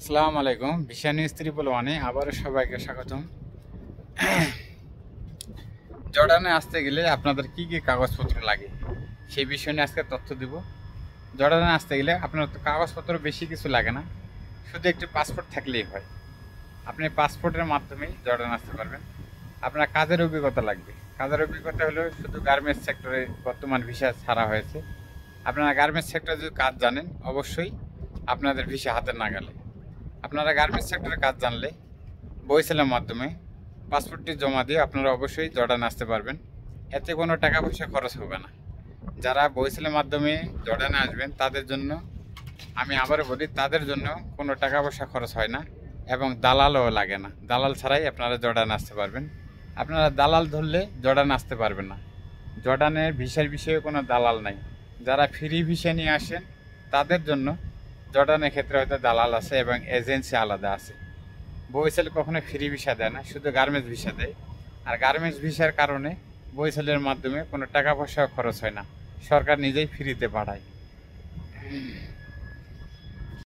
আসসালামু আলাইকুম। Visa news 311 আবারও সবাইকে স্বাগতম। জর্ডানে আসতে গেলে আপনাদের কি কি কাগজপত্র লাগে সেই বিষয় নিয়ে আজকে তথ্য দিব। জর্ডানে আসতে গেলে আপনার তো কাগজপত্র বেশি কিছু লাগে না, শুধু একটি পাসপোর্ট থাকলেই হয়। আপনি পাসপোর্টের মাধ্যমেই জর্ডানে আসতে পারবেন। আপনার কাজের অভিজ্ঞতা লাগবে। কাজের অভিজ্ঞতা হলো শুধু গার্মেন্টস সেক্টরে বর্তমান ভিসা ছাড়া হয়েছে। আপনারা গার্মেন্টস সেক্টরে যদি কাজ জানেন অবশ্যই আপনাদের ভিসা হাতের নাগালে। আপনারা গার্মেন্টস সেক্টরে কাজ জানলে বইসেলের মাধ্যমে পাসপোর্টটি জমা দিয়ে আপনারা অবশ্যই জর্ডান আসতে পারবেন। এতে কোনো টাকা পয়সা খরচ হবে না। যারা বইসেলের মাধ্যমে জর্ডানে আসবেন তাদের জন্য আমি আবারও বলি, তাদের জন্য কোনো টাকা পয়সা খরচ হয় না এবং দালালও লাগে না। দালাল ছাড়াই আপনারা জর্ডান আসতে পারবেন। আপনারা দালাল ধরলে জর্ডান আসতে পারবেন না। জর্ডানের ভিসার বিষয়ে কোনো দালাল নাই। যারা ফ্রি ভিসা নিয়ে আসেন তাদের জন্য জর্ডানের ক্ষেত্রে হয়তো দালাল আছে এবং এজেন্সি আলাদা আছে। বইসেল কখনো ফ্রি ভিসা দেয় না, শুধু গার্মেন্টস ভিসা দেয়। আর গার্মেন্টস ভিসার কারণে বইসেলের মাধ্যমে কোনো টাকা পয়সা খরচ হয় না, সরকার নিজেই ফ্রিতে পাঠায়।